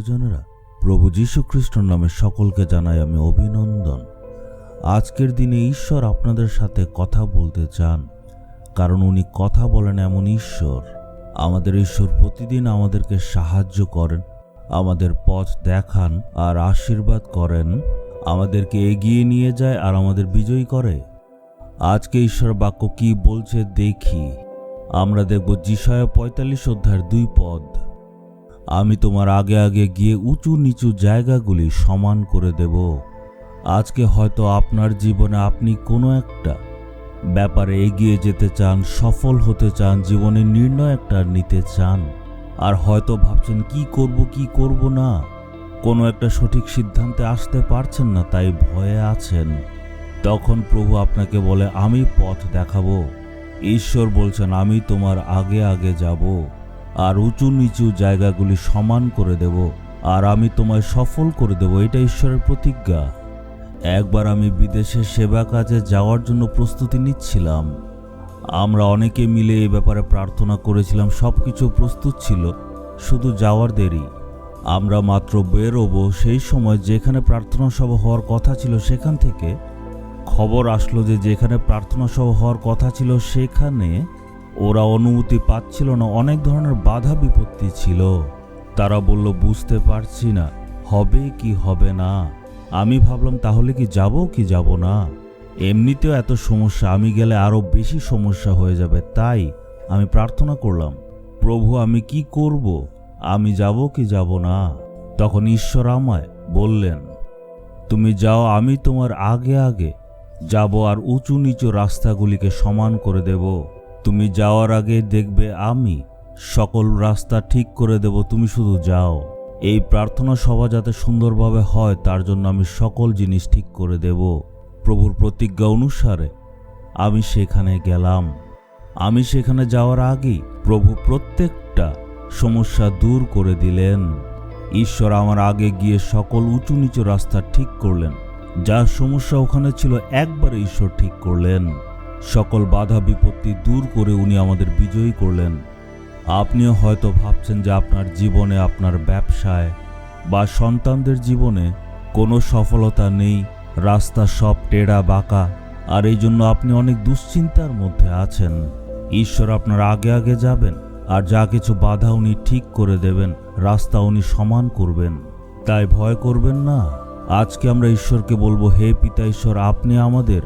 প্রিয়জনেরা, প্রভু যীশু খ্রিস্টের নামে সকলকে জানাই আমি অভিনন্দন। আজকের দিনে ঈশ্বর আপনাদের সাথে কথা বলতে চান, কারণ উনি কথা বলেন এমন ঈশ্বর। আমাদের ঈশ্বর প্রতিদিন আমাদেরকে সাহায্য করেন, আমাদের পথ দেখান আর আশীর্বাদ করেন, আমাদেরকে এগিয়ে নিয়ে যায় আর আমাদের বিজয়ী করে। আজকে ঈশ্বর বাক্য কি বলছে দেখি। আমরা দেখব যিশায়া ৪৫ অধ্যায়ের ২ পদ। আমি তোমার আগে আগে গিয়ে উঁচু নিচু জায়গাগুলি সমান করে দেব। আজকে হয়তো আপনার জীবনে আপনি কোনো একটা ব্যাপারে এগিয়ে যেতে চান, সফল হতে চান, জীবনে নির্ণয় একটা নিতে চান, আর হয়তো ভাবছেন কি করব না, কোনো একটা সঠিক সিদ্ধান্তে আসতে পারছেন না, তাই ভয়ে আছেন। তখন প্রভু আপনাকে বলে, আমি পথ দেখাবো। ঈশ্বর বলছেন, আমি তোমার আগে আগে যাব আর উঁচু নিচু জায়গাগুলি সমান করে দেব, আর আমি তোমায় সফল করে দেব। এটা ঈশ্বরের প্রতিজ্ঞা। একবার আমি বিদেশে সেবা কাজে যাওয়ার জন্য প্রস্তুতি নিচ্ছিলাম। আমরা অনেকে মিলে এই ব্যাপারে প্রার্থনা করেছিলাম, সবকিছু প্রস্তুত ছিল, শুধু যাওয়ার দেরি। আমরা মাত্র বেরোবো, সেই সময় যেখানে প্রার্থনা সভা হওয়ার কথা ছিল সেখান থেকে খবর আসলো যে যেখানে প্রার্থনা সভা হওয়ার কথা ছিল সেখানে ওরা অনুমতি পাচ্ছিল না। অনেক ধরনের বাধা বিপত্তি ছিল। তারা বলল, বুঝতে পারছি না হবে কি হবে না। আমি ভাবলাম তাহলে কি যাব না। এমনিতেও এত সমস্যা, আমি গেলে আরো বেশি সমস্যা হয়ে যাবে। তাই আমি প্রার্থনা করলাম, প্রভু আমি কি করব, আমি যাব কি যাব না। তখন ঈশ্বর আমায় বললেন, তুমি যাও, আমি তোমার আগে আগে যাব আর উঁচু নিচু রাস্তাগুলিকে সমান করে দেব। তুমি যাওয়ার আগে দেখবে আমি সকল রাস্তা ঠিক করে দেব, তুমি শুধু যাও। এই প্রার্থনা সভা যাতে সুন্দরভাবে হয় তার জন্য আমি সকল জিনিস ঠিক করে দেব। প্রভুর প্রতিজ্ঞা অনুসারে আমি সেখানে গেলাম। আমি সেখানে যাওয়ার আগেই প্রভু প্রত্যেকটা সমস্যা দূর করে দিলেন। ঈশ্বর আমার আগে গিয়ে সকল উঁচু নিচু রাস্তা ঠিক করলেন। যা সমস্যা ওখানে ছিল একবারে ঈশ্বর ঠিক করলেন। সকল বাধা বিপত্তি দূর করে উনি আমাদের বিজয়ী করলেন। আপনিও হয়তো ভাবছেন যে আপনার জীবনে, আপনার ব্যবসায় বা সন্তানদের জীবনে কোনো সফলতা নেই, রাস্তা সব টেরা বাঁকা, আর এই জন্য আপনি অনেক দুশ্চিন্তার মধ্যে আছেন। ঈশ্বর আপনার আগে আগে যাবেন আর যা কিছু বাধা উনি ঠিক করে দেবেন, রাস্তা উনি সমান করবেন। তাই ভয় করবেন না। আজকে আমরা ঈশ্বরকে বলবো, হে পিতা ঈশ্বর, আপনি আমাদের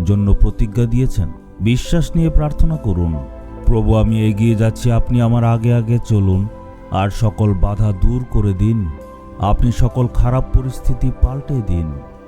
জন্য প্রতিজ্ঞা দিয়েছেন। বিশ্বাস নিয়ে প্রার্থনা করুন, প্রভু আমি এগিয়ে যাচ্ছি, আপনি আমার আগে আগে চলুন আর সকল বাধা দূর করে দিন। আপনি সকল খারাপ পরিস্থিতি পাল্টে দিন।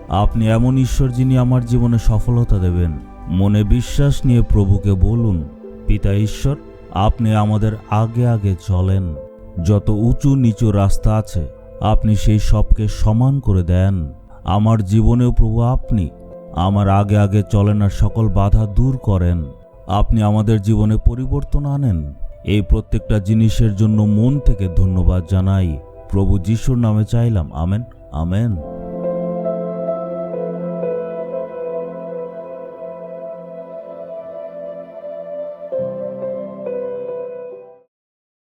আপনি এমন ঈশ্বর যিনি আমার জীবনে সফলতা দেবেন। মনে বিশ্বাস নিয়ে প্রভুকে বলুন, পিতা ঈশ্বর, আপনি আমাদের আগে আগে চলেন। যত উঁচু নিচু রাস্তা আছে আপনি সেই সবকে সমান করে দেন। আমার জীবনেও প্রভু আপনি আমার আগে আগে চলেন আর সকল বাধা দূর করেন। আপনি আমাদের জীবনে পরিবর্তন আনেন। এই প্রত্যেকটা জিনিসের জন্য মন থেকে ধন্যবাদ জানাই। প্রভু যিশুর নামে চাইলাম, আমেন, আমেন।